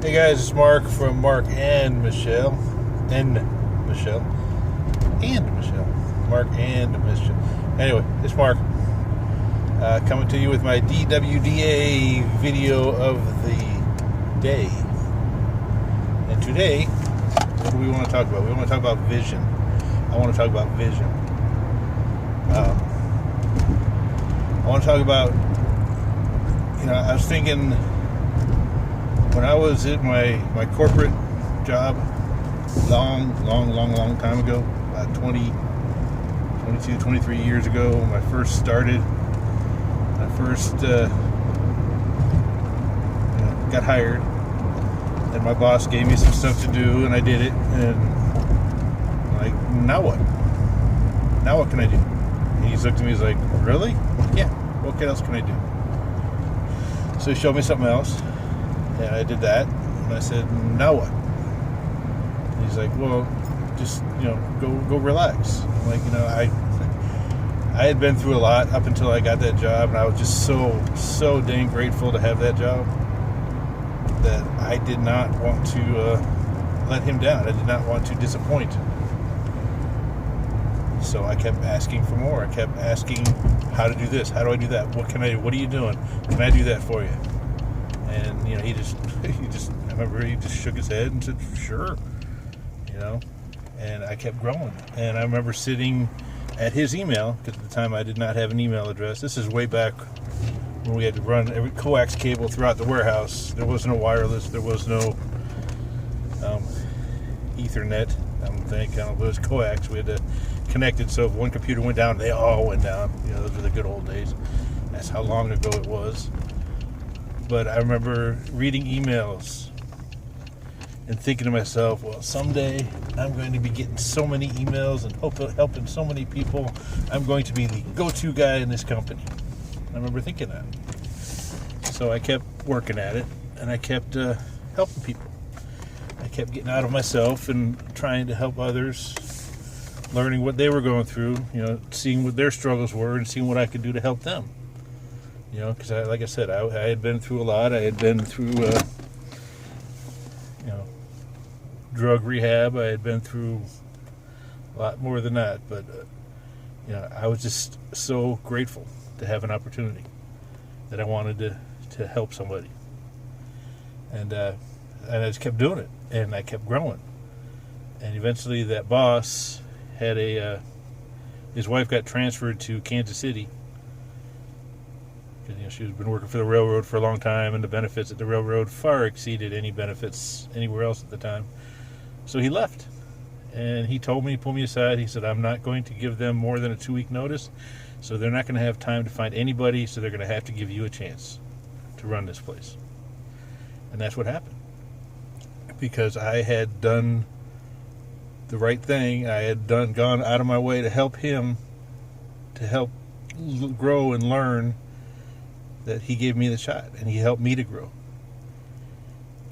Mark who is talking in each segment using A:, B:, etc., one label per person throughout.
A: Hey guys, it's Mark from Mark and Michelle. And Michelle. And Michelle. Mark and Michelle. Anyway, it's Mark. Coming to you with my DWDA video of the day. And today, what do we want to talk about? We want to talk about vision. I want to talk about vision. I want to talk about, I was thinking when I was at my corporate job long time ago, about 22, 23 years ago, when I first started, got hired, and my boss gave me some stuff to do, and I did it, and like, now what? Now what can I do? And he looked at me, he's like, really? Yeah, what else can I do? So he showed me something else, and I did that, and I said, now what? And he's like, well, just, go relax. I'm like, I had been through a lot up until I got that job, and I was just so dang grateful to have that job that I did not want to let him down. I did not want to disappoint. So I kept asking for more. I kept asking how to do this, how do I do that, what can I do, what are you doing, can I do that for you? And he just I remember he just shook his head and said, sure. And I kept growing. And I remember sitting at his email, because at the time I did not have an email address. This is way back when we had to run every coax cable throughout the warehouse. There was no wireless, there was no Ethernet. It was coax. We had to connect it, so if one computer went down, they all went down. Those were the good old days. That's how long ago it was. But I remember reading emails and thinking to myself, well, someday I'm going to be getting so many emails and helping so many people. I'm going to be the go-to guy in this company. I remember thinking that. So I kept working at it, and I kept helping people. I kept getting out of myself and trying to help others, learning what they were going through, seeing what their struggles were and seeing what I could do to help them. Because like I said, I had been through a lot. I had been through, drug rehab. I had been through a lot more than that. But, I was just so grateful to have an opportunity that I wanted to help somebody. And I just kept doing it, and I kept growing. And eventually that boss had his wife got transferred to Kansas City. Because, she's been working for the railroad for a long time, and the benefits at the railroad far exceeded any benefits anywhere else at the time. So he left. And he told me, pulled me aside, he said, I'm not going to give them more than a 2-week notice, so they're not going to have time to find anybody, so they're going to have to give you a chance to run this place. And that's what happened. Because I had done the right thing. I had gone out of my way to help him, to help grow and learn, that he gave me the shot, and he helped me to grow.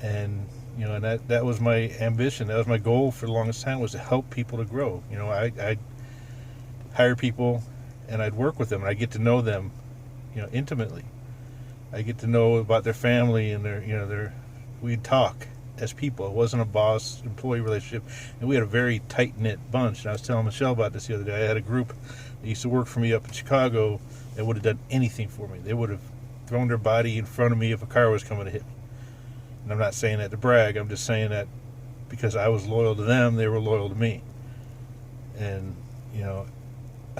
A: And and that was my ambition. That was my goal for the longest time, was to help people to grow. I'd hire people, and I'd work with them, and I'd get to know them, intimately. I get to know about their family and we'd talk as people. It wasn't a boss-employee relationship, and we had a very tight-knit bunch. And I was telling Michelle about this the other day. I had a group that used to work for me up in Chicago that would have done anything for me. They would have thrown their body in front of me if a car was coming to hit me. And I'm not saying that to brag. I'm just saying that because I was loyal to them, they were loyal to me. And,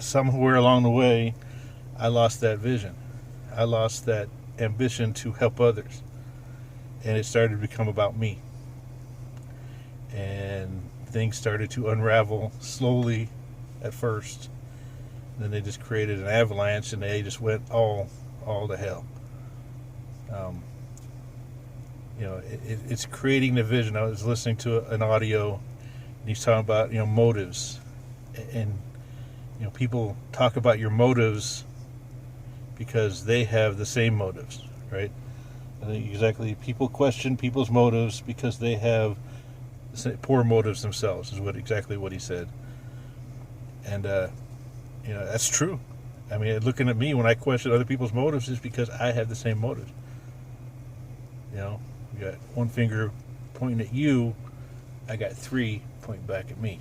A: somewhere along the way, I lost that vision. I lost that ambition to help others. And it started to become about me. And things started to unravel slowly at first. Then they just created an avalanche, and they just went all to hell. It's creating the vision. I was listening to an audio, and he's talking about motives, and people talk about your motives because they have the same motives, right? I think exactly. People question people's motives because they have poor motives themselves. Is exactly what he said, and that's true. I mean, looking at me, when I question other people's motives, is because I have the same motives. You got one finger pointing at you. I got three pointing back at me.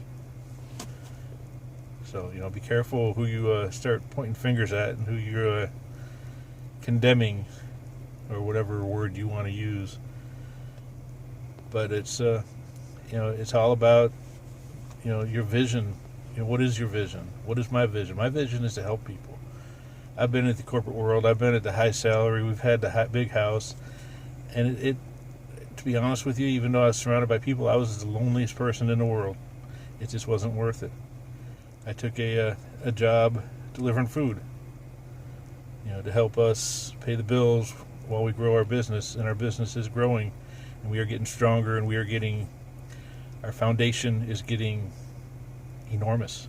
A: So, be careful who you start pointing fingers at and who you're condemning, or whatever word you want to use. But it's, it's all about, your vision. What is your vision? What is my vision? My vision is to help people. I've been at the corporate world. I've been at the high salary. We've had the big house. And it, to be honest with you, even though I was surrounded by people, I was the loneliest person in the world. It just wasn't worth it. I took a job delivering food, to help us pay the bills while we grow our business, and our business is growing, and we are getting stronger, and our foundation is getting enormous.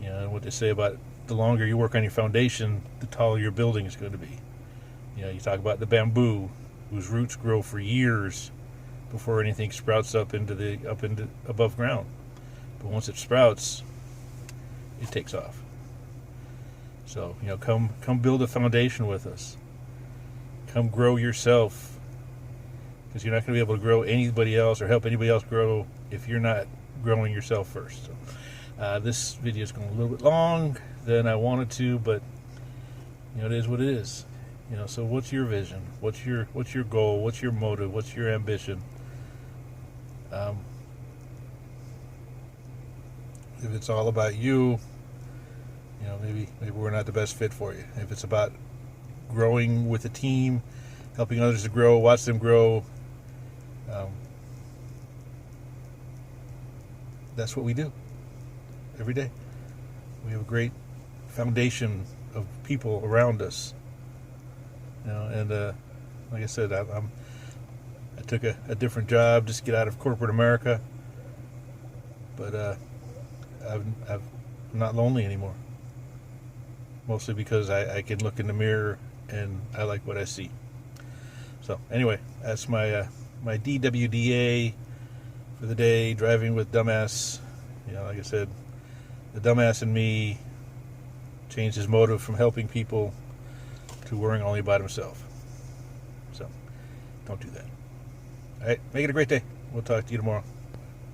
A: And what they say about the longer you work on your foundation, the taller your building is going to be. You talk about the bamboo, whose roots grow for years before anything sprouts up into above ground. But once it sprouts, it takes off. So, come build a foundation with us. Come grow yourself, because you're not going to be able to grow anybody else or help anybody else grow if you're not growing yourself first. So, this video is going a little bit long than I wanted to, but it is what it is. So what's your vision? What's your goal? What's your motive? What's your ambition? If it's all about you, maybe we're not the best fit for you. If it's about growing with a team, helping others to grow, watch them grow, that's what we do every day. We have a great foundation of people around us. And like I said, I took a different job just to get out of corporate America, but I'm not lonely anymore. Mostly because I can look in the mirror and I like what I see. So anyway, that's my DWDA for the day. Driving with dumbass. Like I said, the dumbass in me changed his motive from helping people to worrying only about himself. So don't do that. All right, make it a great day. We'll talk to you tomorrow.